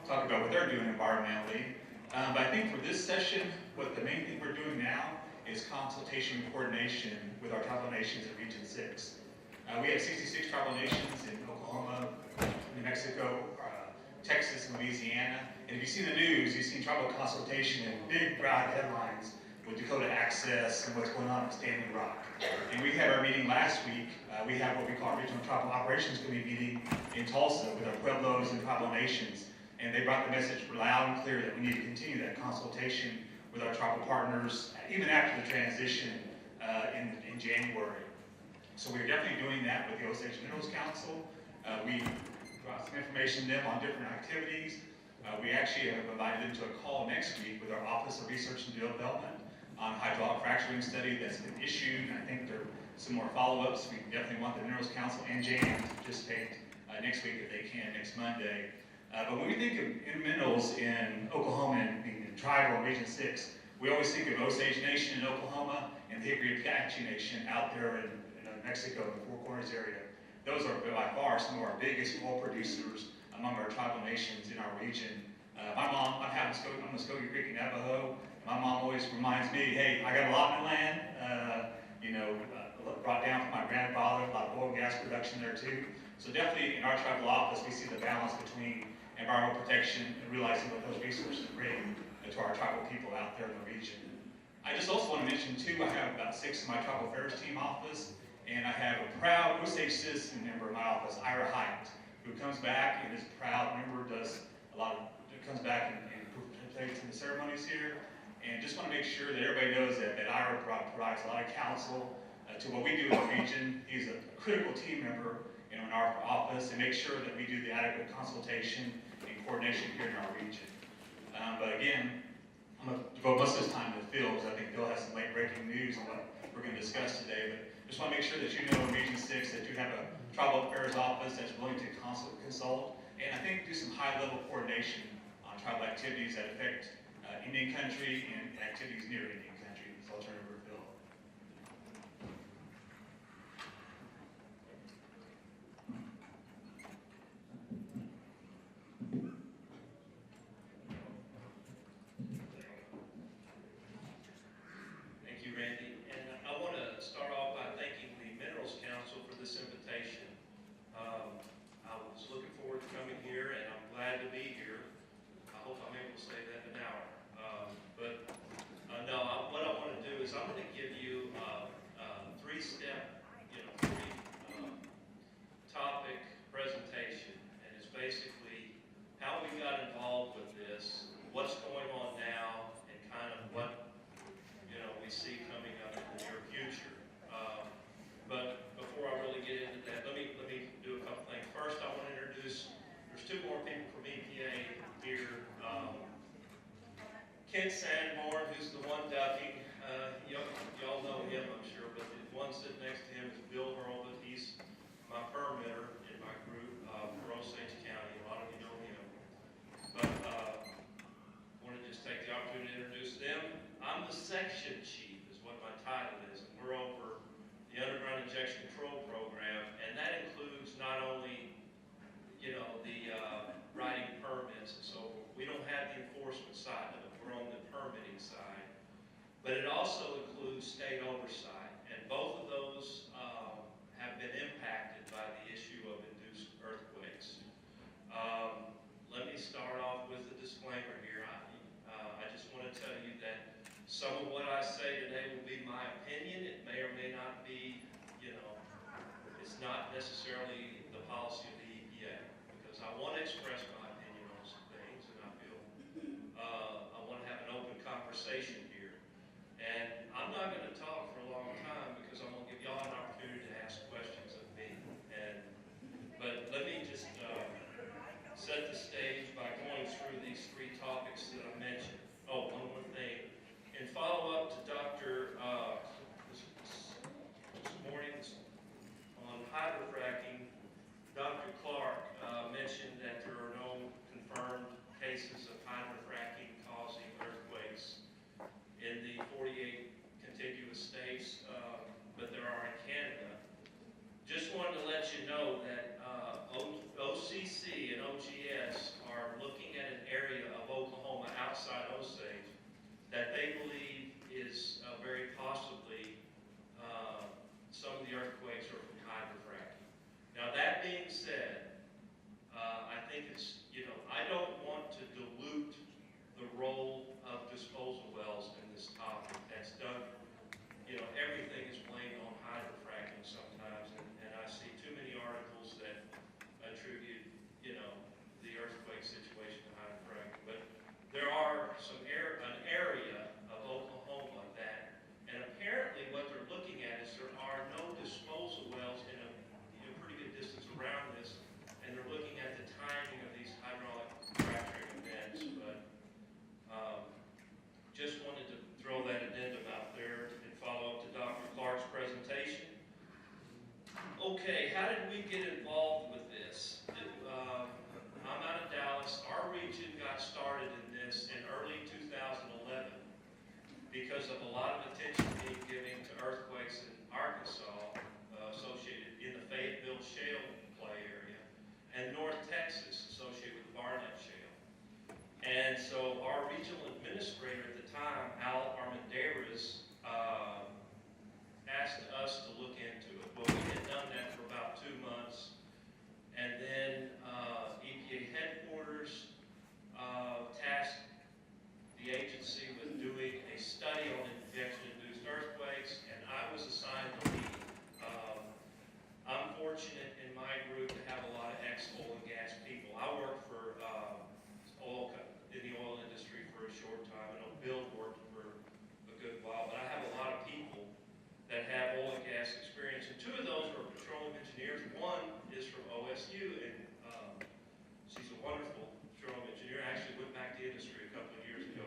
talk about what they're doing environmentally. But I think for this session, what the main thing we're doing now is consultation and coordination with our tribal nations in Region 6. We have 66 tribal nations in Oklahoma, New Mexico, Texas, and Louisiana. And if you see the news, you've seen tribal consultation in big, broad headlines with Dakota Access and what's going on at Standing Rock. And we had our meeting last week. We have what we call Regional Tribal Operations Committee meeting in Tulsa with our Pueblos and tribal nations. And they brought the message loud and clear that we need to continue that consultation with our tribal partners, even after the transition in January. So we're definitely doing that with the Osage Minerals Council. We brought some information to them on different activities. We actually have invited them to a call next week with our Office of Research and Development on hydraulic fracturing study that's been issued. And I think there are some more follow-ups. We definitely want the Minerals Council and JAM to participate next week if they can, next Monday. But when we think of minerals in Oklahoma and in tribal and Region 6, we always think of Osage Nation in Oklahoma and the Hickory Apache Nation out there in Mexico, in the Four Corners area. Those are by far some of our biggest oil producers among our tribal nations in our region. My mom, I'm Muskogee Creek, Navajo. My mom always reminds me, hey, I got a lot of land, brought down from my grandfather, a lot of oil and gas production there too. So definitely in our tribal office, we see the balance between environmental protection and realizing what those resources bring to our tribal people out there in the region. I just also want to mention too, I have about 6 in my tribal affairs team office, and I have a proud Osage citizen member in my office, Ira Hyatt, who comes back and is a proud member, comes back and participates in the ceremonies here. And just want to make sure that everybody knows that Ira provides a lot of counsel to what we do in the region. He's a critical team member in our office and make sure that we do the adequate consultation and coordination here in our region. But again, I'm going to devote most of this time to Phil because I think Phil has some late breaking news on what we're going to discuss today. But just want to make sure that you know in Region 6 that you have a tribal affairs office that's willing to consult and I think do some high-level coordination on tribal activities that affect Indian country and activities near Indian country. So I'll turn it over to Phil. Thank you, Randy. And I want to start off by thanking the Minerals Council for this invitation. I was looking forward to coming here, and I'm glad to be here. I hope I'm able to say that in an hour. What I want to do is I'm going to give you a three-step, topic presentation, and it's basically how we got involved with this, what's going on now, and kind of what we see coming up in the near future. But before I really get into that, let me do a couple things. First, I want to introduce. There's 2 more people from EPA here. Ken Sanborn, who's the one ducking. Y'all know him, I'm sure, but the one sitting next to him is Bill Hurlbut. He's my permitter in my group for Osage County. A lot of you know him. But I want to just take the opportunity to introduce them. I'm the section chief, is what my title is, and we're over the Underground Injection Control Program, and that includes not only the writing permits and so forth. We don't have the enforcement side of it. We're on the permitting side. But it also includes state oversight, and both of those have been impacted by the issue of induced earthquakes. Let me start off with a disclaimer here. I just want to tell you that some of what I say today will be my opinion. It may or may not be, it's not necessarily the policy of the EPA, because I want to express my opinion on some things, and I feel I want to have an open conversation here. And I'm not going to talk for a long time because I'm going to give y'all an opportunity to ask questions of me. But let me just set the stage by going through these 3 topics that I mentioned. Oh, one more thing. In follow-up to Dr. This morning on hydrofracking, Dr. Clark mentioned that there are no confirmed cases of hydrofracking causing earthquakes in the 48 contiguous states, but there are in Canada. Just wanted to let you know that OCC and OGS are looking at an because of a lot of attention being given to earthquakes in Arkansas, associated in the Fayetteville Shale play area, and North Texas, associated with the Barnett Shale. And so our regional administrator at the time, Al Armendariz, asked us to look into it. Well, we had done that for about 2 months, and then EPA headquarters tasked the agency with doing a study on injection-induced earthquakes, and I was assigned to lead. I'm fortunate in my group to have a lot of ex-oil and gas people. I worked for in the oil industry for a short time. I know Bill worked for a good while, but I have a lot of people that have oil and gas experience, and 2 of those are petroleum engineers. One is from OSU, and she's a wonderful petroleum engineer. I actually went back to industry a couple of years ago.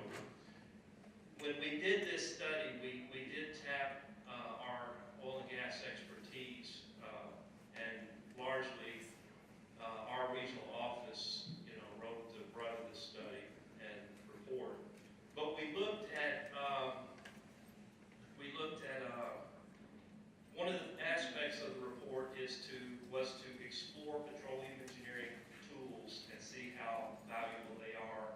When we did this study, we did tap our oil and gas expertise, and largely our regional office, wrote the brunt of the study and report. But we looked at one of the aspects of the report was to explore petroleum engineering tools and see how valuable they are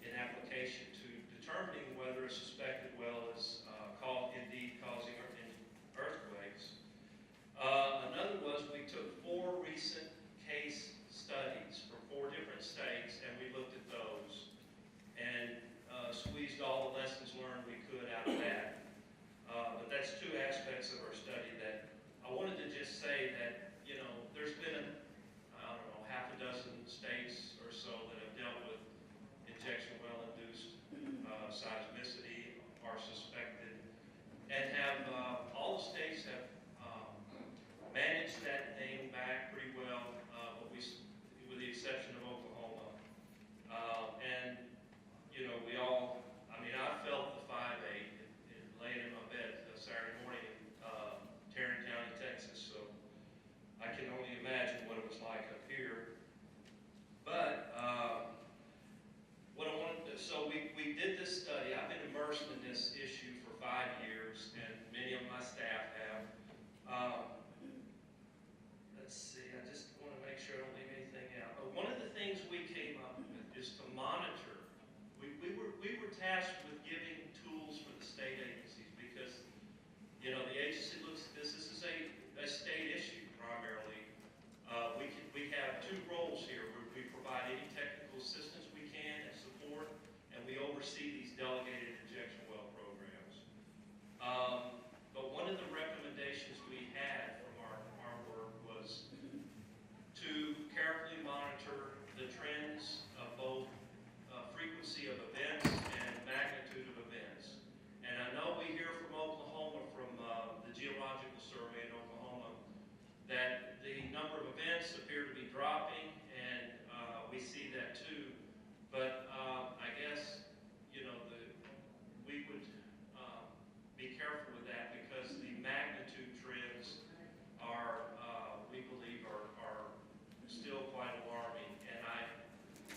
in application to determining whether a suspected well is indeed causing earthquakes. Another was we took 4 recent case studies from 4 different states, and we looked at those and squeezed all the lessons learned we could out of that. But that's 2 aspects of our study that I wanted to just say that, there's been, half a dozen states or so that have dealt with injection well-induced seismicity or suspected, and have, all the states have managed that thing back pretty well, but with the exception of Oklahoma. And, we all, I felt the 5.8 laying in my bed Saturday morning in Tarrant County, Texas, so I can only imagine what it was like up here. But what I wanted to, so we did this study. I've been immersed in this issue for 5 years, and many of my staff have. Let's see, I just want to make sure I don't leave anything out. But one of the things we came up with is to monitor. We were tasked with giving tools for the state agencies because, the agency looks at this. This is a state issue primarily. We have 2 roles here. We provide any technical assistance we can and support, and we oversee these delegated injection well programs. But one of the recommendations we had from our work was to carefully monitor the trends of both frequency of events and magnitude of events. And I know we hear from Oklahoma, from the Geological Survey in Oklahoma, that the number of events appear to be dropping, and we see that too. But I guess, we would be careful with that because the magnitude trends are, we believe, are still quite alarming. And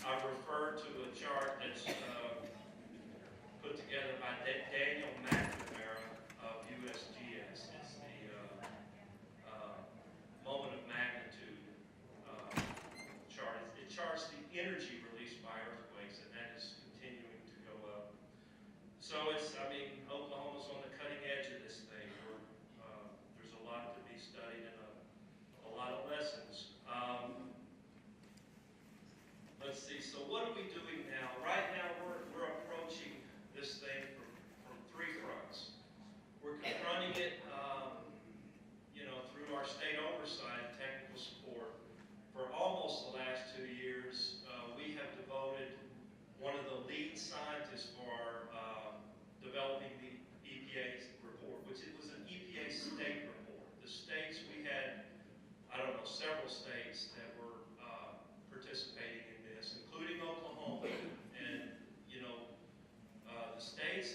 I refer to a chart that's put together by Daniel McNamara of USGS. It's the moment of magnitude chart. It charts the energy released by earthquakes, and that is continuing to go up. So Oklahoma's on the cutting edge of this thing. There's a lot to be studied and a lot of lessons. Let's see, so what are we doing now? Right now, we're approaching this thing from 3 fronts. We're confronting it, through our state oversight and technical support. For almost the last 2 years, we have devoted one of the lead scientists for developing the EPA's report, which it was an EPA state report. The states, we had, several states that were participating in this, including Oklahoma. And, the states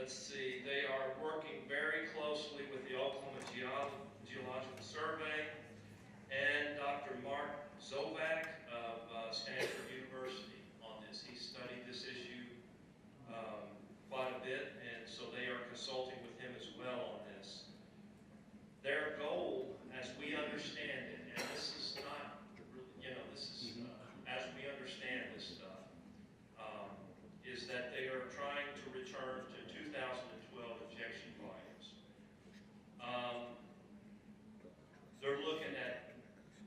let's see, they are working very closely with the Oklahoma Geological Survey and Dr. Mark Zovac of Stanford University on this. He studied this issue quite a bit, and so they are consulting with him as well on this. Their goal, as we understand it, and this is not, this is as we understand this stuff, is that they are trying to return to 2012 injection volumes. They're looking at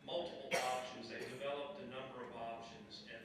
multiple options. They developed a number of options, and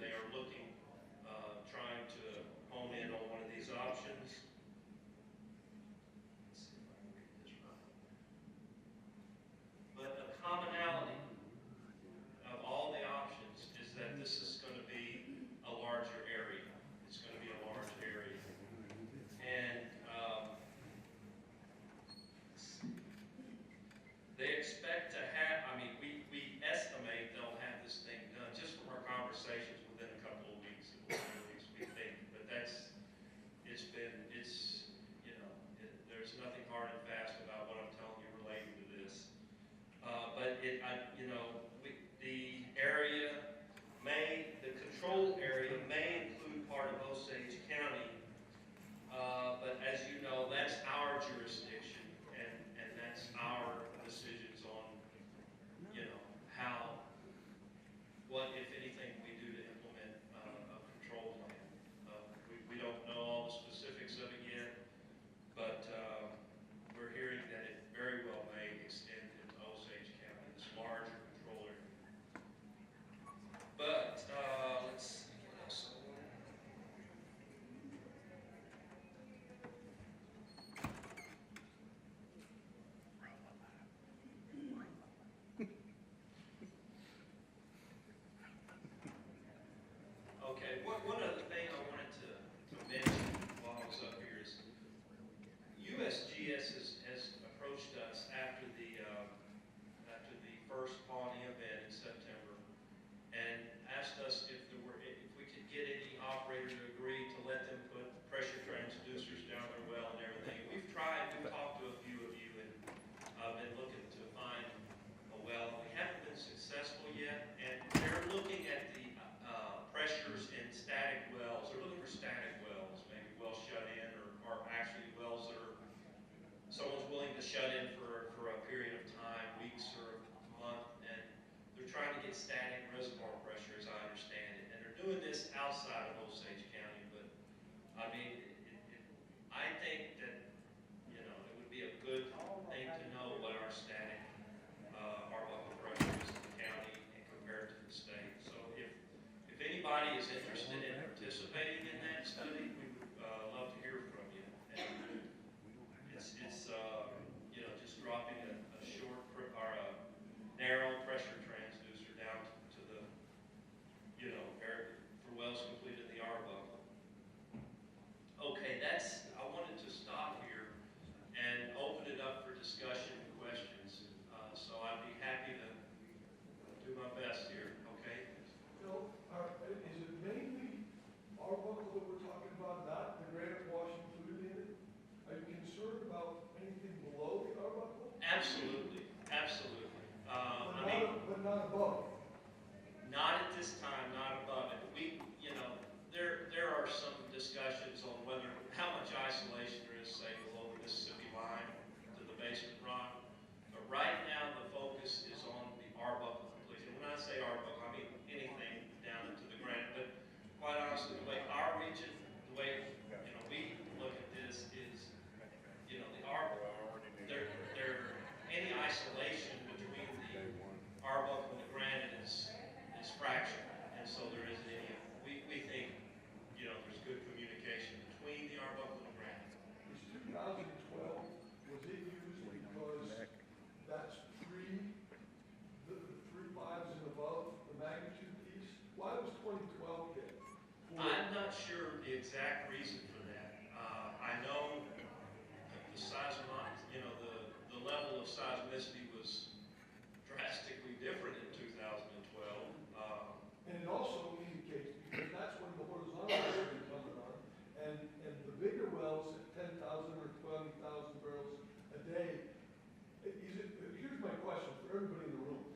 here's my question for everybody in the room.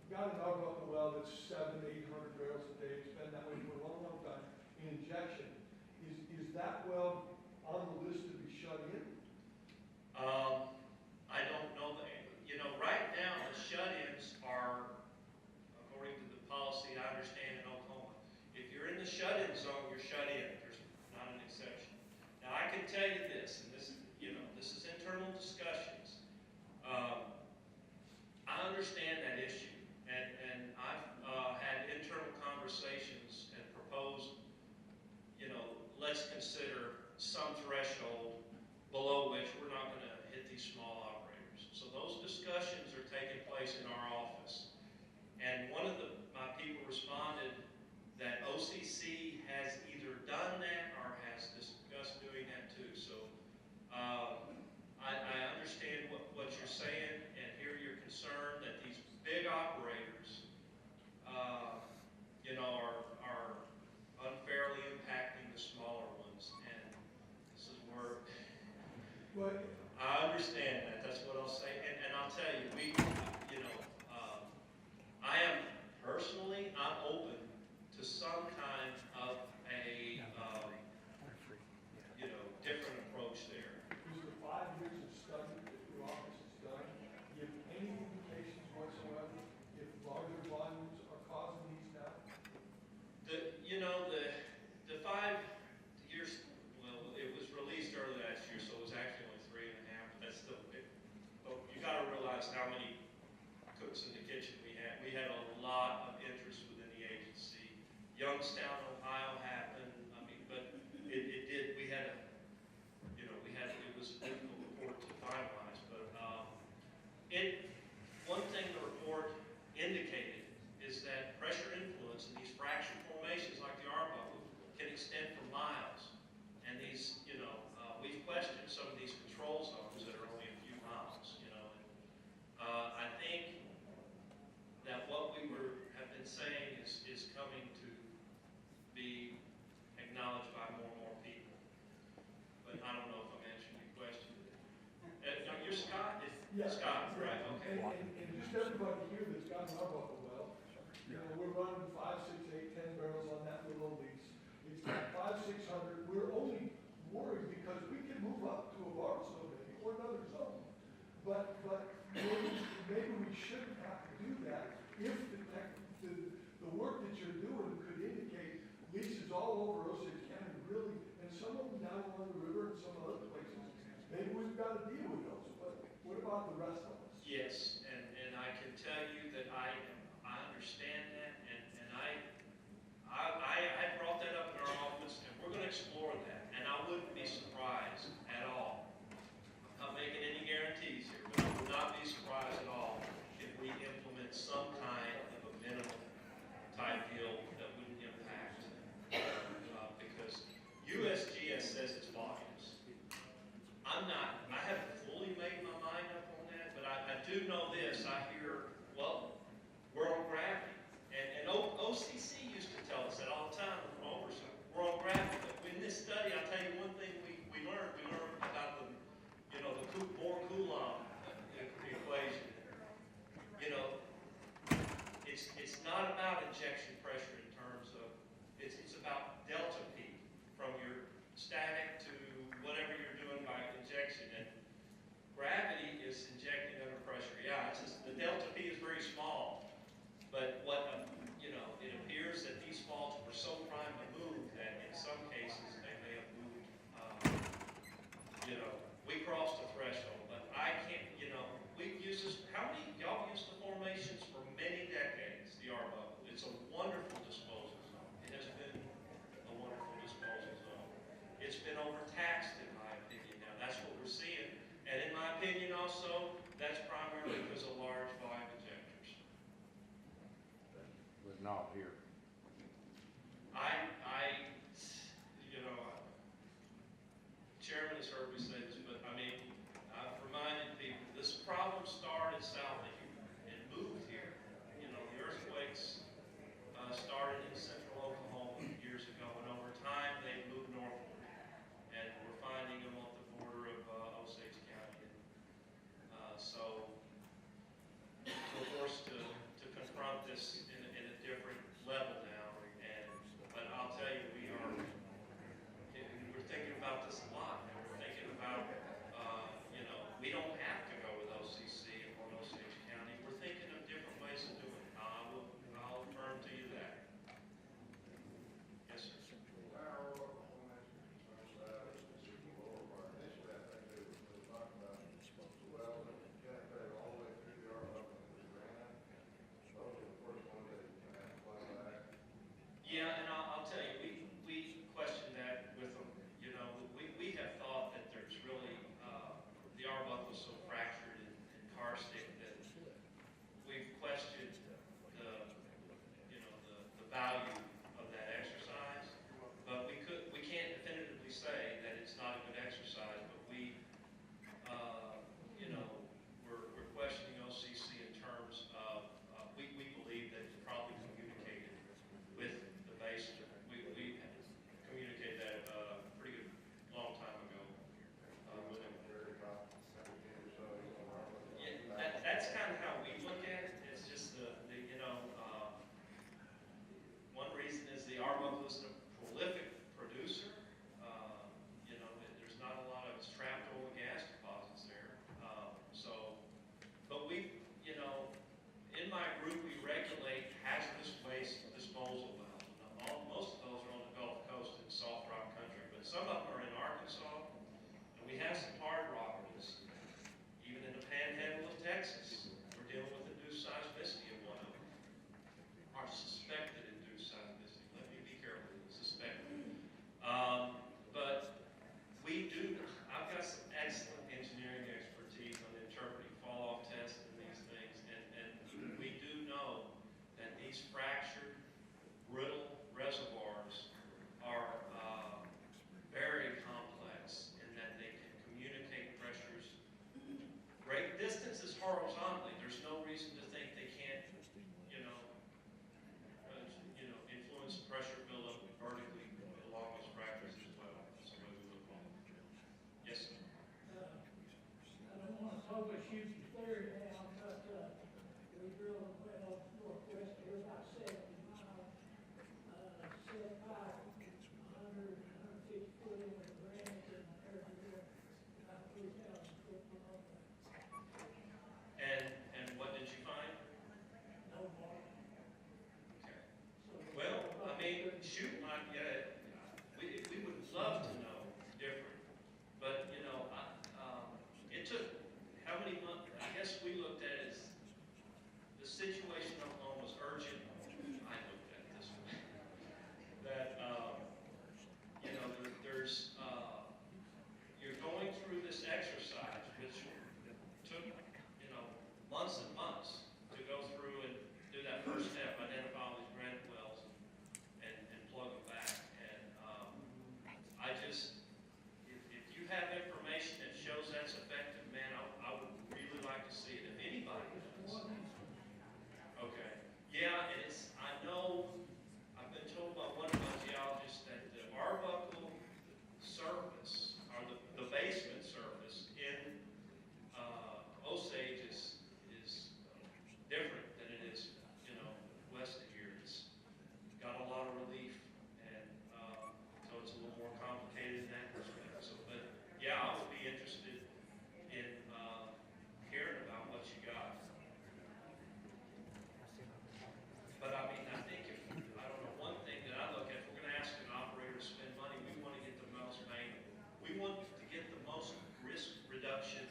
We've got an Arbuckle well that's 700-800 barrels a day. It's been that way for a long, long time. In injection, is that well on the list to be shut in? I don't know that, right now, the shut-ins are, according to the policy I understand in Oklahoma, if you're in the shut-in zone, you're shut in. There's not an exception. Now, I can tell you this, and this is internal discussions. I understand that issue, and I've had internal conversations and proposed, let's consider some threshold below which we're not going to hit these small operators. So those discussions are taking place in our office. And one of my people responded that OCC has either done that or has discussed doing that too. So I understand what you're saying and hear your concern that these big operators, are unfairly impacting the smaller ones. And this is where I understand that. That's what I'll say. And I'll tell you, I am personally, I'm open to some kind of a, different approach there. Does the 5 years of study that your office has done give any indications whatsoever if larger volumes are causing these now? The 5 years, well, it was released early last year, so it was actually only 3.5, but that's still, you gotta realize how many cooks in the kitchen we had. We had a lot of interest within the agency. Youngstown, Ohio happened, but it did, it was a difficult report to finalize, but one thing the report indicated is that pressure influence in these fracture formations like the Arbuckle can extend for miles. And these, we've questioned some of these control zones that are only a few miles, I think that what we have been saying is coming to be acknowledged by more and more people. But I don't know if I'm answering your question. You're Scott? Yes. Scott, right, okay. And just everybody here that's got an Arbuckle well, we're running 5, 6, 8, 10 barrels on that little lease. It's got 500, 600. We're only worried because we can move up to a bar zone maybe, or another zone. But maybe we shouldn't have to do that if the work that you're doing could indicate leases all over Osage County really, and some of them down along the river and some other places. Maybe we've got to deal with those. But what about the rest of us? Yes, and I can tell you that I understand that, and I brought that up in our office, and we're going to explore that. And I wouldn't be surprised at all. I'm not making any guarantees here, but I would not be surprised at all if we implement some kind of a minimum type deal that wouldn't impact, because USGS says it's volumes. I haven't fully made my mind up on that, but I do know this. I hear, well, we're on gravity. And OCC used to tell us that all the time from oversight. We're on gravity. But in this study, I'll tell you one thing we learned. We learned about the Bohr-Coulomb equation. It's not about injection pressure in terms of, it's about delta P from your static to whatever you're doing by injection. And gravity is injecting under pressure. Yeah, the delta P is very small. But it appears that these faults were so primed to move that in some cases they may have moved, we crossed the threshold. But I can't, we've used this, how many, y'all used the formations for many decades, the Arbuckle. It's a wonderful disposal zone. It has been a wonderful disposal zone. It's been overtaxed in my opinion now. That's what we're seeing. And in my opinion also, that's primarily because of large volume injectors. But not here. Chairman has heard me say this, but I've reminded people, this problem started south of here and moved here. The earthquakes started in central Oklahoma years ago, and over time they moved northward. And we're finding them on the border of Osage County. So shoot the third down, but, we drilled a well northwest here, about 70 miles, set back 150 foot in the ground, and there, about 3,000 foot below that. And what did you find? No more. Okay. So, Well, I mean, shoot, we would love to know different, but, you know, it took, how many months, I guess we looked at it as, the situation in Oklahoma was urgent. I looked at it this way. That, you know, you're going through this exercise, which took, you know, months and months to go through and do that first step, identify all these granite wells and plug them back. And I just, if you have information that shows that's effective, man, I would really like to see it. If anybody does. Okay. Yeah, and I know, I've been told by one of my geologists that the Arbuckle surface, or the basement surface in Osage is different than it is, you know, west of here. It's got a lot of relief, and so it's a little more complicated in that respect. So, but yeah, I would be interested in hearing about what you got. But I mean, I think I don't know, one thing that I look at, if we're going to ask an operator to spend money, we want to get the most bang. We want to get the most risk reduction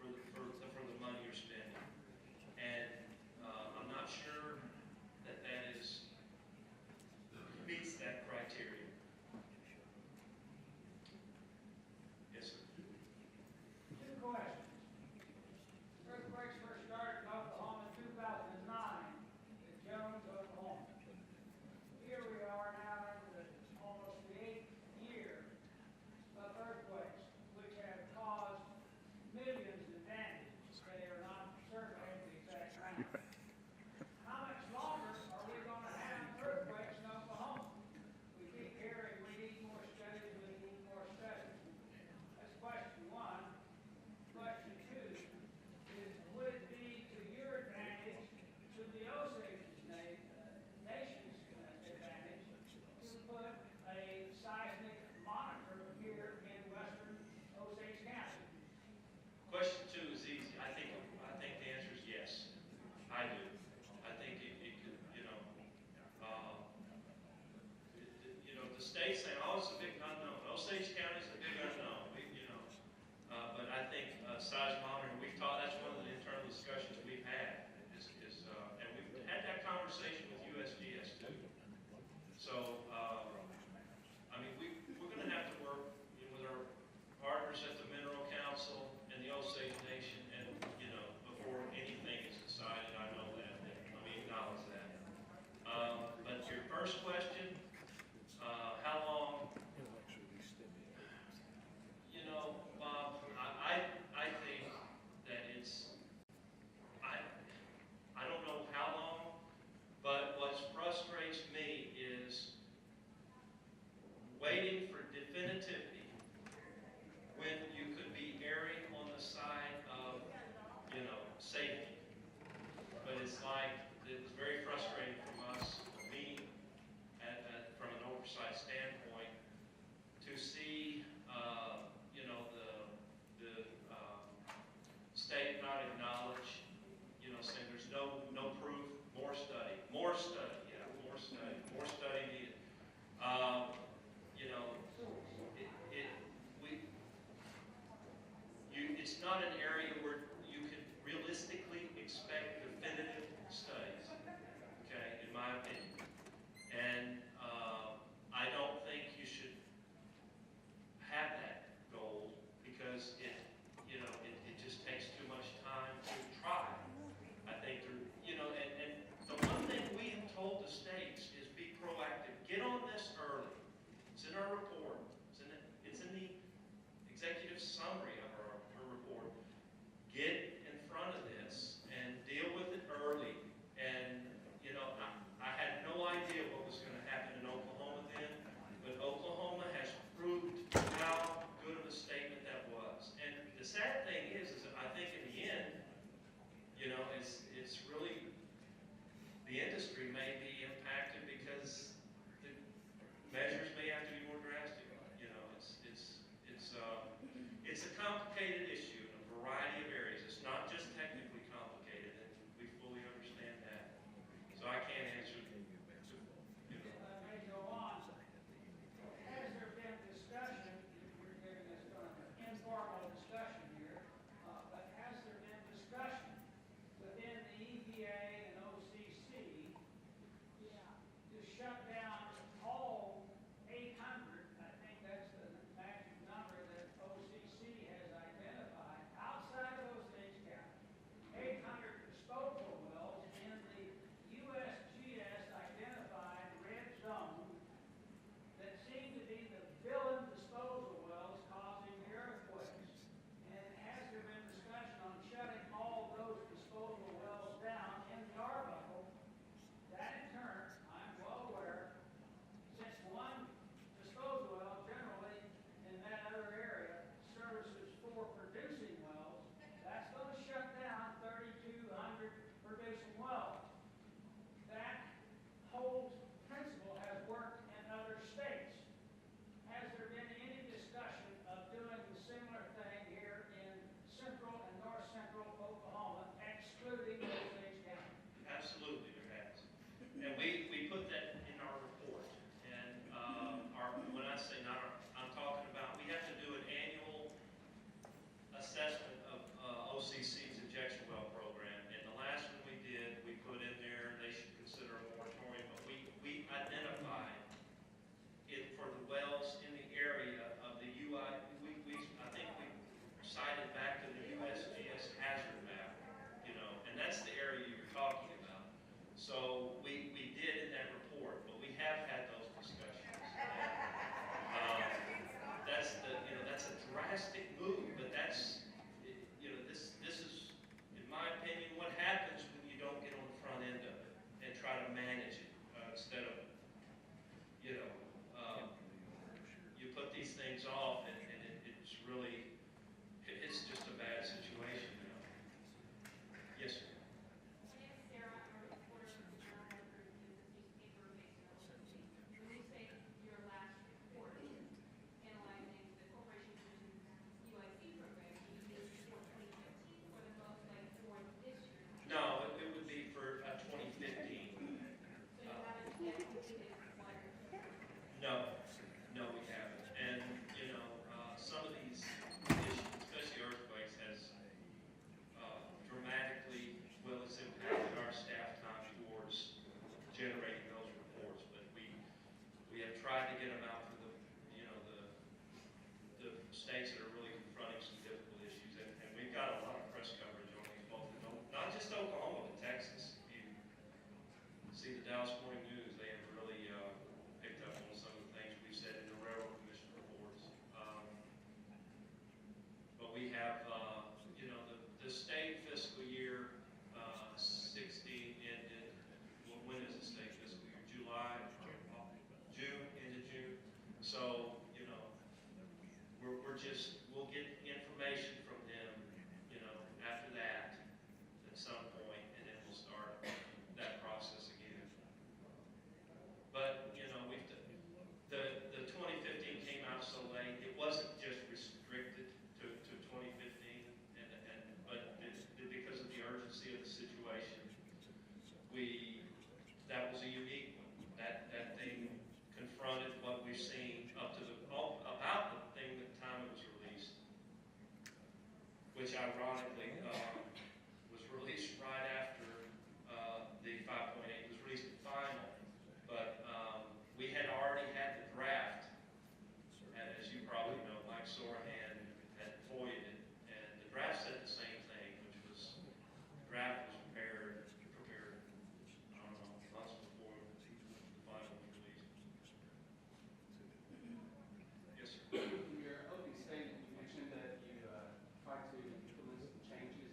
for the money you're spending. And I'm not sure that meets that criteria. Yes, sir. Two questions. Earthquakes first started in Oklahoma in 2009 in Jones, Oklahoma. Here we are now in almost the 8th year of earthquakes, which have caused millions in damage. They are not surveying the exact amount. How much longer are we going to have earthquakes in Oklahoma? We keep hearing we need more studies, we need more studies. That's question one. Question two is, would it be to your advantage, to the Osage nation's advantage, to put a seismic monitor here in western Osage County? Question two is easy. I think the answer is yes. I do. I think it could, you know, the state's saying, oh, it's a big unknown. Osage County is a big unknown. But I think seismic monitoring, that's one of the internal discussions we've had, and we've had that conversation with USGS too. So, I mean, we're going to have to work with our partners at the Mineral Council and the Osage Nation, and, you know, before anything is decided, I know that, and let me acknowledge that. But your first question, how long? You know, Bob, I think that I don't know how long, but what frustrates me is waiting for definitivity when you could be erring on the side of, you know, safety. But it's like, it was very frustrating from us, for me, from an oversight standpoint, to see, you know, the state not acknowledge, you know, saying there's no proof, more study needed. You know, it's not an area where you can realistically expect definitive studies, okay, in my opinion. And I don't think you should have that goal, because it just takes too much time to try. I think you know, and the one thing we have told the states is be proactive. Get on this early. It's in our report. It's in the executive summary of our report. Get in front of this and deal with it early. And you know, I had no idea what was going to happen in Oklahoma then, but Oklahoma has proved how good of a statement that was. And the sad thing is that I think in the end, It's a complicated issue in a variety of areas. It's not just technically complicated, and we fully understand that. So I can't answer, If I may go on, has there been discussion, you're giving us kind of an informal discussion here, but has there been discussion within the EPA and OCC to shut down all 800, I think that's the magic number that OCC has identified, outside of Osage County, 800 disposal wells in the USGS identified red zone that seem to be the villain disposal wells causing the earthquakes. And has there been discussion on shutting all those disposal wells down in the Arbuckle? That in turn, I'm well aware, since one disposal well generally in that other area services 4 producing wells, that's going to shut down 3,200 producing wells. That whole principle has worked in other states. Has there been any discussion of doing the similar thing here in central and north central Oklahoma, excluding Osage County? absolutely there has. And we put that in our report. And when I say not our, I'm talking about, we have to do an annual assessment of OCC's injection well program. And the last one we did, we put in there, they should consider a moratorium, but we identified it for the wells in the area of the UI, I think we cited back to the USGS hazard map, and that's the area you were talking about. So we did in that report, but we have had those discussions. That's a drastic move, but that's, this is, in my opinion, what happens when you don't get on the front end of it and try to manage it instead of, you put these things off and it's really, it's just a bad situation now. Yes, sir. My name is Sarah. I'm a reporter for the Journal Record News newspaper based in Osage. When you say your last report analyzing the corporation's UIC program, do you use for 2015 or the most like for this year? No, it would be for 2015. So you haven't yet completed one? No, we haven't. And, some of these issues, especially earthquakes, has dramatically, it's impacted our staff time towards generating those reports. But we have tried to get them out for the states that are really confronting some difficult issues. And we've got a lot of press coverage on these, both not just Oklahoma, but Texas. If you see the Dallas Morning News, they have really picked up on some of the things we've said in the Railroad Commission reports. But we have, the state fiscal year 16 ended, when is the state fiscal year? July, June, into June. So, we'll get information from them, after that at some point, and then we'll start that process again. But, the 2015 came out so late, it wasn't just restricted to 2015, but because of the urgency of the situation, that was a unique one. That thing confronted what we've seen up to about the thing at the time it was released, which ironically was released right after the 5.8 was released at final, but we had already had the draft, and as you probably know, Mike Sorahan had FOIA'd it, and the draft said the same thing, which was the draft was prepared, I don't know, months before the final was released. Yes, sir. In your opening statement, you mentioned that you tried to implement some changes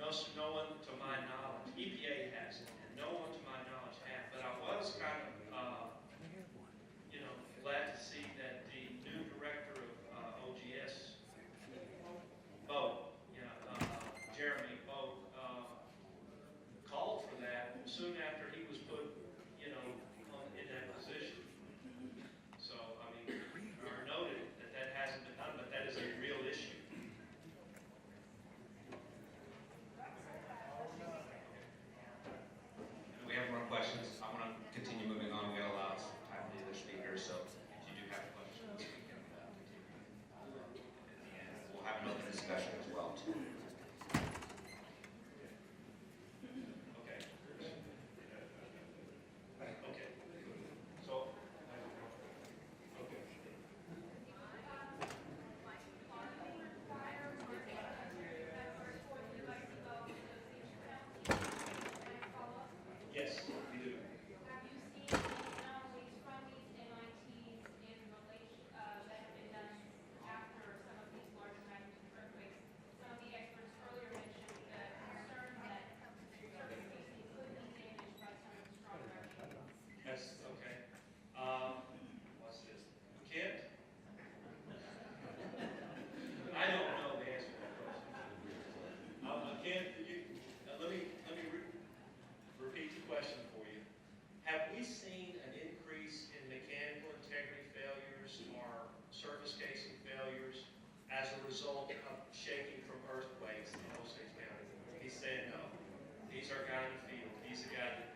no one to my knowledge, EPA hasn't, and no one to my knowledge has, but I was kind of, glad to see that the new director of OGS, Bo, Jeremy Bo, called for that soon after he was put, in that position. So, I mean, or noted that hasn't been done, but that is a real issue. We have more questions. I want to continue moving on. We got to allow some time for the other speakers. So if you do have questions, we can continue. And we'll have an open discussion as well, too. Okay. Okay. So, okay. Yes, we do. Have you seen any anomalies from these MITs in relation, that have been done after some of these larger magnitude earthquakes? Some of the experts earlier mentioned the concern that certain species could be damaged by some of the strong gravity. That's okay. What's this? Kent? I don't know the answer to that question. Kent, let me repeat the question for you. Have we seen an increase in mechanical integrity failures or surface casing failures as a result of shaking from earthquakes in Osage County? He said no. He's our guy in the field. He's the guy that